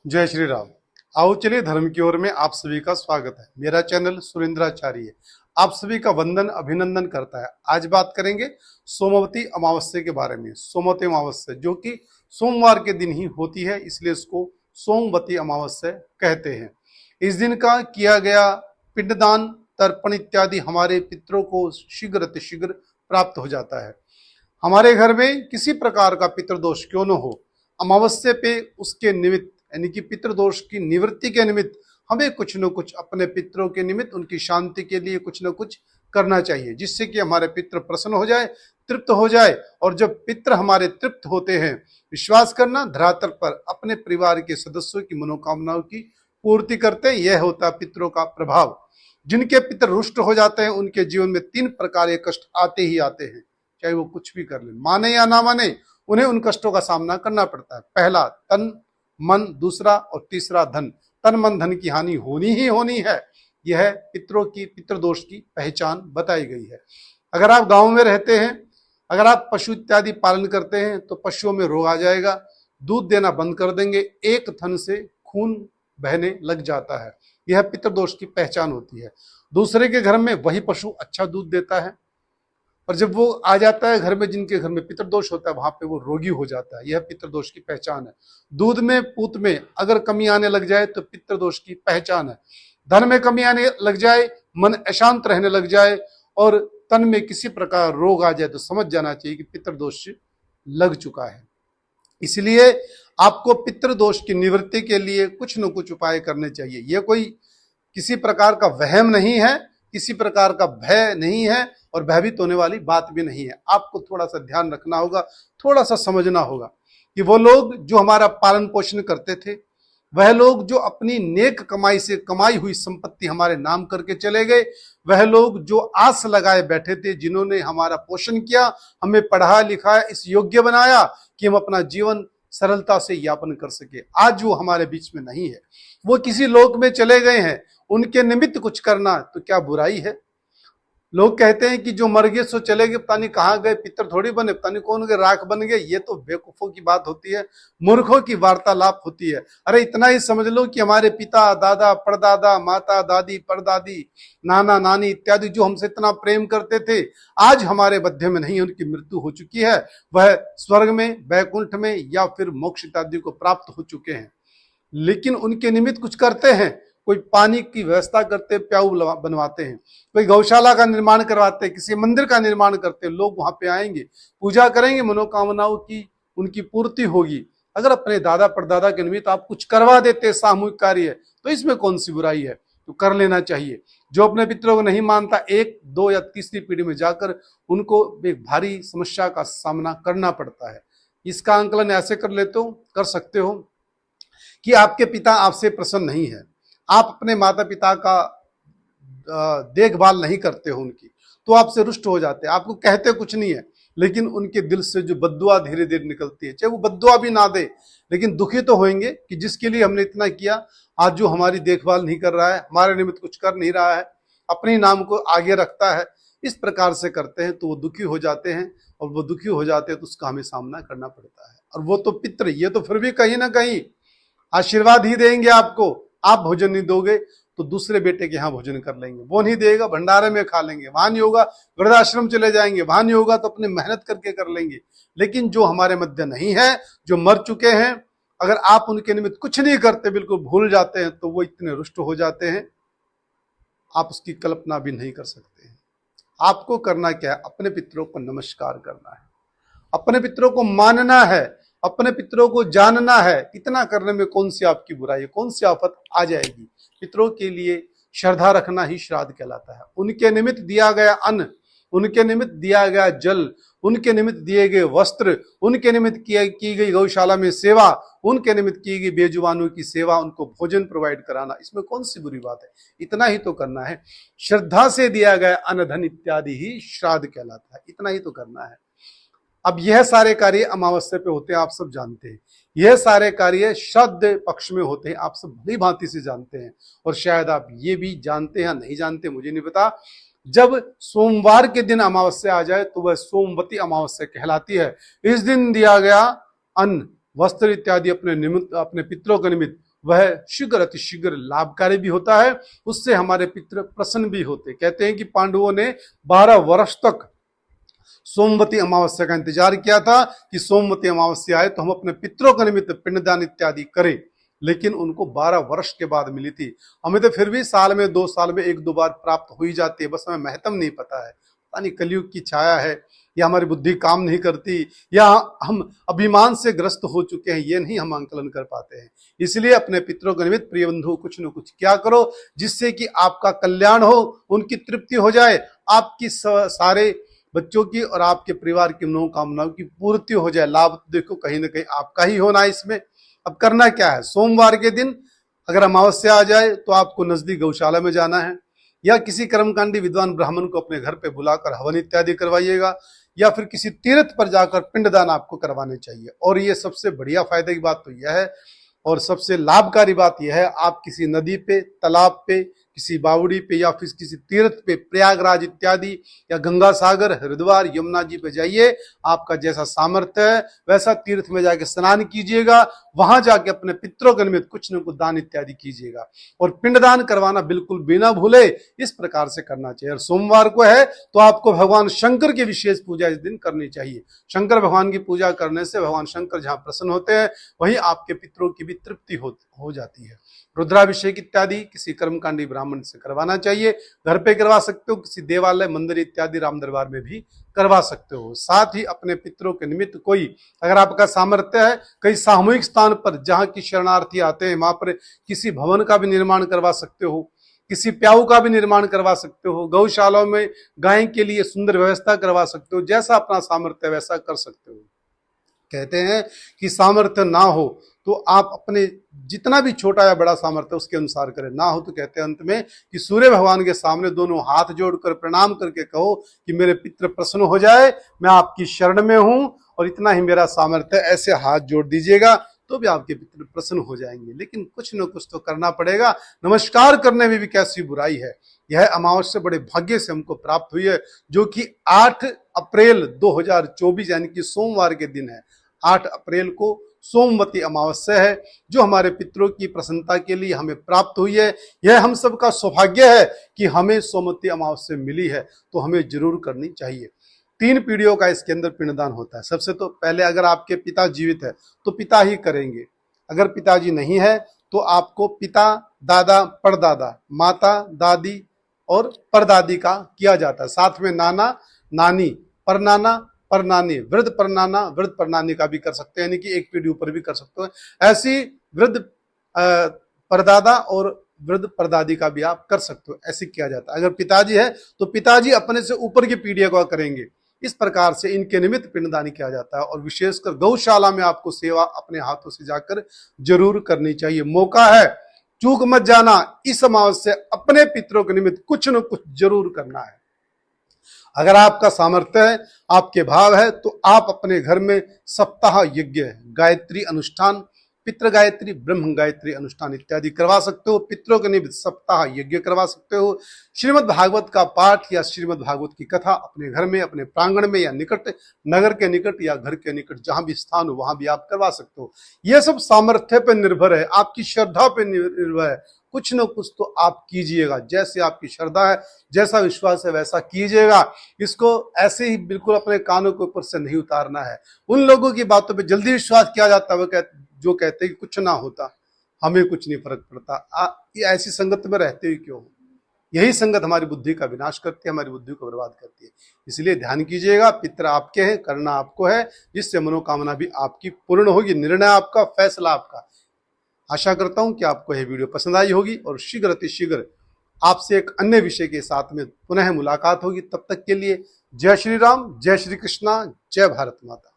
जय श्री राम। आओ चलिए धर्म की ओर में आप सभी का स्वागत है। मेरा चैनल सुरेंद्राचार्य आप सभी का वंदन अभिनंदन करता है। आज बात करेंगे सोमवती अमावस्या के बारे में। सोमवती अमावस्या जो कि सोमवार के दिन ही होती है, इसलिए इसको सोमवती अमावस्या कहते हैं। इस दिन का किया गया पिंडदान, तर्पण इत्यादि हमारे पितरों को शीघ्र अतिशीघ्र प्राप्त हो जाता है। हमारे घर में किसी प्रकार का पितृदोष क्यों न हो, अमावस्या पे उसके निमित्त यानी कि पितृदोष की निवृत्ति के निमित्त हमें कुछ न कुछ अपने पितरों के निमित्त उनकी शांति के लिए कुछ न कुछ करना चाहिए, जिससे कि हमारे पितृ प्रसन्न हो जाए, तृप्त हो जाए। और जब पितृ हमारे तृप्त होते हैं, विश्वास करना धरातल पर अपने परिवार के सदस्यों की मनोकामनाओं की पूर्ति करते हैं। यह होता है पितरों का प्रभाव। जिनके पितृ रुष्ट हो जाते हैं उनके जीवन में 3 प्रकार के कष्ट आते ही आते हैं, चाहे वो कुछ भी कर ले, माने या ना माने, उन्हें उन कष्टों का सामना करना पड़ता है। पहला तन मन, दूसरा और तीसरा धन। तन मन धन की हानि होनी ही होनी है। यह पितरों की पितृदोष की पहचान बताई गई है। अगर आप गांव में रहते हैं, अगर आप पशु इत्यादि पालन करते हैं तो पशुओं में रोग आ जाएगा, दूध देना बंद कर देंगे, एक थन से खून बहने लग जाता है। यह पितृदोष की पहचान होती है। दूसरे के घर में वही पशु अच्छा दूध देता है, और जब वो आ जाता है घर में, जिनके घर में पितृदोष होता है वहां पे वो रोगी हो जाता है। यह पितृदोष की पहचान है। दूध में पूत में अगर कमी आने लग जाए तो पितृदोष की पहचान है। धन में कमी आने लग जाए, मन अशांत रहने लग जाए और तन में किसी प्रकार रोग आ जाए तो समझ जाना चाहिए कि पितृदोष लग चुका है। इसलिए आपको पितृदोष की निवृत्ति के लिए कुछ न कुछ उपाय करने चाहिए। यह कोई किसी प्रकार का वहम नहीं है, किसी प्रकार का भय नहीं है और भयभीत होने वाली बात भी नहीं है। आपको थोड़ा सा ध्यान रखना होगा, थोड़ा सा समझना होगा कि वो लोग जो हमारा पालन पोषण करते थे, वह लोग जो अपनी नेक कमाई से कमाई हुई संपत्ति हमारे नाम करके चले गए, वह लोग जो आस लगाए बैठे थे, जिन्होंने हमारा पोषण किया, हमें पढ़ा लिखाया, इस योग्य बनाया कि हम अपना जीवन सरलता से यापन कर सके, आज वो हमारे बीच में नहीं है। वो किसी लोक में चले गए हैं। उनके निमित्त कुछ करना तो क्या बुराई है। लोग कहते हैं कि जो मर गए सो चले गए, पता नहीं कहाँ गए, पितर थोड़ी बने, पता नहीं कौन गए, राख बन गए। ये तो बेवकूफों की बात होती है, मूर्खों की वार्तालाप होती है। अरे इतना ही समझ लो कि हमारे पिता दादा परदादा, माता दादी परदादी, नाना नानी इत्यादि जो हमसे इतना प्रेम करते थे, आज हमारे मध्य में नहीं, उनकी मृत्यु हो चुकी है। वह स्वर्ग में, वैकुंठ में या फिर मोक्ष इत्यादि को प्राप्त हो चुके हैं। लेकिन उनके निमित्त कुछ करते हैं। कोई पानी की व्यवस्था करते, प्याऊ बनवाते हैं, कोई गौशाला का निर्माण करवाते हैं, किसी मंदिर का निर्माण करते हैं। लोग वहां पे आएंगे, पूजा करेंगे, मनोकामनाओं की उनकी पूर्ति होगी। अगर अपने दादा परदादा के निमित्त आप कुछ करवा देते सामूहिक कार्य, तो इसमें कौन सी बुराई है, तो कर लेना चाहिए। जो अपने पितरों को नहीं मानता, 1, 2 या तीसरी पीढ़ी में जाकर उनको एक भारी समस्या का सामना करना पड़ता है। इसका आंकलन ऐसे कर लेते हो, कर सकते हो कि आपके पिता आपसे प्रसन्न नहीं है, आप अपने माता पिता का देखभाल नहीं करते हो उनकी, तो आपसे रुष्ट हो जाते हैं। आपको कहते कुछ नहीं है, लेकिन उनके दिल से जो बद्दुआ धीरे धीरे निकलती है, चाहे वो बद्दुआ भी ना दे, लेकिन दुखी तो होंगे कि जिसके लिए हमने इतना किया, आज जो हमारी देखभाल नहीं कर रहा है, हमारे निमित्त कुछ कर नहीं रहा है, अपने नाम को आगे रखता है, इस प्रकार से करते हैं तो वो दुखी हो जाते हैं। और वो दुखी हो जाते हैं तो उसका हमें सामना करना पड़ता है। और वो तो पितृ, ये तो फिर भी कहीं ना कहीं आशीर्वाद ही देंगे आपको। आप भोजन नहीं दोगे तो दूसरे बेटे के यहाँ भोजन कर लेंगे, वो नहीं देगा भंडारे में खा लेंगे, वहां नहीं होगा वृद्धाश्रम चले जाएंगे, वहां नहीं होगा तो अपने मेहनत करके कर लेंगे। लेकिन जो हमारे मध्य नहीं है, जो मर चुके हैं, अगर आप उनके निमित्त कुछ नहीं करते, बिल्कुल भूल जाते हैं, तो वो इतने रुष्ट हो जाते हैं, आप उसकी कल्पना भी नहीं कर सकते हैं। आपको करना क्या है, अपने पितरों को नमस्कार करना है, अपने पितरों को मानना है, अपने पितरों को जानना है। इतना करने में कौन सी आपकी बुराई है, कौन सी आफत आ जाएगी। पितरों के लिए श्रद्धा रखना ही श्राद्ध कहलाता है। उनके निमित्त दिया गया अन्न, उनके निमित्त दिया गया जल, उनके निमित्त दिए गए वस्त्र, उनके निमित्त की गई गौशाला में सेवा, उनके निमित्त की गई बेजुबानों की सेवा, उनको भोजन प्रोवाइड कराना, इसमें कौन सी बुरी बात है। इतना ही तो करना है। श्रद्धा से दिया गया अन्न धन इत्यादि ही श्राद्ध कहलाता है। इतना ही तो करना है। अब यह सारे कार्य अमावस्या पे होते हैं, आप सब जानते हैं। यह सारे कार्य श्राद्ध पक्ष में होते हैं, आप सब भली भांति से जानते हैं। और शायद आप ये भी जानते हैं, नहीं जानते मुझे नहीं पता, जब सोमवार के दिन अमावस्या आ जाए तो वह सोमवती अमावस्या कहलाती है। इस दिन दिया गया अन्न वस्त्र इत्यादि अपने पितरों के निमित्त वह शीघ्र अतिशीघ्र लाभकारी भी होता है। उससे हमारे पितर प्रसन्न भी होते। कहते हैं कि पांडवों ने 12 वर्ष तक सोमवती अमावस्या का इंतजार किया था कि सोमवती अमावस्या आए तो हम अपने पितरों के निमित्त पिंडदान इत्यादि करें, लेकिन उनको 12 वर्ष के बाद मिली थी। हमें तो फिर भी साल में 2 साल में 1-2 बार प्राप्त हो ही जाती है, बस हमें महत्व नहीं पता है। पता नहीं कलयुग की छाया है या हमारी बुद्धि काम नहीं करती या हम अभिमान से ग्रस्त हो चुके हैं, ये नहीं हम आंकलन कर पाते हैं। इसलिए अपने पितरों के निमित्त प्रिय बंधु कुछ न कुछ क्या करो जिससे कि आपका कल्याण हो, उनकी तृप्ति हो जाए, आपकी सारे बच्चों की और आपके परिवार की मनोकामनाओं की पूर्ति हो जाए। लाभ देखो कहीं ना कहीं आपका ही होना है इसमें। अब करना क्या है, सोमवार के दिन अगर अमावस्या आ जाए तो आपको नजदीक गौशाला में जाना है या किसी कर्मकांडी विद्वान ब्राह्मण को अपने घर पे बुलाकर हवन इत्यादि करवाइएगा या फिर किसी तीर्थ पर जाकर पिंडदान आपको करवाने चाहिए। और ये सबसे बढ़िया फायदे की बात तो यह है और सबसे लाभकारी बात यह है, आप किसी नदी पे, तालाब पे, किसी बावड़ी पे या फिर किसी तीर्थ पे, प्रयागराज इत्यादि या गंगा सागर, हरिद्वार, यमुना जी पे जाइए। आपका जैसा सामर्थ्य है वैसा तीर्थ में जाके स्नान कीजिएगा, वहां जाके अपने पितरों के निमित्त कुछ न कुछ दान इत्यादि कीजिएगा और पिंडदान करवाना बिल्कुल बिना भूले इस प्रकार से करना चाहिए। और सोमवार को है तो आपको भगवान शंकर की विशेष पूजा इस दिन करनी चाहिए। शंकर भगवान की पूजा करने से भगवान शंकर जहां प्रसन्न होते हैं वहीं आपके पितरों की भी तृप्ति हो जाती है। रुद्राभिषेक इत्यादि किसी कर्मकांडी ब्राह्मण से करवाना चाहिए। घर पे करवा सकते हो, किसी देवालय, मंदिर इत्यादि राम दरबार में भी करवा सकते हो। साथ ही अपने पितरों के निमित्त कोई अगर आपका सामर्थ्य है कई सामूहिक स्थान पर जहां की शरणार्थी आते हैं वहां पर किसी भवन का भी निर्माण करवा सकते हो, किसी प्याऊ का भी निर्माण करवा सकते हो, गौशालाओं में गाय के लिए सुंदर व्यवस्था करवा सकते हो। जैसा अपना सामर्थ्य वैसा कर सकते हो। कहते हैं कि सामर्थ्य ना हो तो आप अपने जितना भी छोटा या बड़ा सामर्थ्य उसके अनुसार करें, ना हो तो कहते हैं अंत में कि सूर्य भगवान के सामने दोनों हाथ जोड़कर प्रणाम करके कहो कि मेरे पितृ प्रसन्न हो जाए, मैं आपकी शरण में हूं और इतना ही मेरा सामर्थ्य, ऐसे हाथ जोड़ दीजिएगा तो भी आपके पितृ प्रसन्न हो जाएंगे। लेकिन कुछ न कुछ तो करना पड़ेगा। नमस्कार करने में भी कैसी बुराई है। यह अमावस्या बड़े भाग्य से हमको प्राप्त हुई है जो कि 8 अप्रैल 2024 यानी कि सोमवार के दिन है। 8 अप्रैल को सोमवती अमावस्या है जो हमारे पितरों की प्रसन्नता के लिए हमें प्राप्त हुई है। यह हम सबका सौभाग्य है कि हमें सोमवती अमावस्या मिली है, तो हमें जरूर करनी चाहिए। 3 पीढ़ियों का इसके अंदर पिंडदान होता है। सबसे तो पहले अगर आपके पिता जीवित है तो पिता ही करेंगे। अगर पिताजी नहीं है तो आपको पिता, दादा, परदादा, माता, दादी और परदादी का किया जाता है। साथ में नाना, नानी, परनाना, परनानी, वृद्ध परनाना, वृद्ध परनानी का भी कर सकते हैं, यानी कि एक पीढ़ी ऊपर भी कर सकते हैं। ऐसी वृद्ध परदादा और वृद्ध परदादी का भी आप कर सकते हो। ऐसे किया जाता है। अगर पिताजी है तो पिताजी अपने से ऊपर की पीढ़ियों का करेंगे। इस प्रकार से इनके निमित्त पिंडदान किया जाता है। और विशेषकर गौशाला में आपको सेवा अपने हाथों से जाकर जरूर करनी चाहिए। मौका है, चूक मत जाना। इस अमावस्या अपने पितरों के निमित्त कुछ न कुछ जरूर करना है। अगर आपका सामर्थ्य है, आपके भाव है, तो आप अपने घर में सप्ताह यज्ञ, गायत्री अनुष्ठान, पितृ गायत्री, ब्रह्म गायत्री अनुष्ठान इत्यादि करवा सकते हो। पितरों के निमित्त सप्ताह यज्ञ करवा सकते हो। श्रीमद् भागवत का पाठ या श्रीमद् भागवत की कथा अपने घर में, अपने प्रांगण में या निकट, नगर के निकट या घर के निकट जहां भी स्थान हो वहां भी आप करवा सकते हो। यह सब सामर्थ्य पर निर्भर है, आपकी श्रद्धा पर निर्भर है। कुछ न कुछ तो आप कीजिएगा, जैसे आपकी श्रद्धा है, जैसा विश्वास है वैसा कीजिएगा। इसको ऐसे ही बिल्कुल अपने कानों के ऊपर से नहीं उतारना है। उन लोगों की बातों पे जल्दी विश्वास किया जाता है जो कहते हैं कि कुछ ना होता, हमें कुछ नहीं फर्क पड़ता। ये ऐसी संगत में रहते ही क्यों हो? यही संगत हमारी बुद्धि का विनाश करती है, हमारी बुद्धि को बर्बाद करती है। इसलिए ध्यान कीजिएगा, पितर आपके हैं, करना आपको है, जिससे मनोकामना भी आपकी पूर्ण होगी। निर्णय आपका, फैसला आपका। आशा करता हूं कि आपको यह वीडियो पसंद आई होगी और शीघ्र अतिशीघ्र आपसे एक अन्य विषय के साथ में पुनः मुलाकात होगी। तब तक के लिए जय श्री राम, जय श्री कृष्णा, जय भारत माता।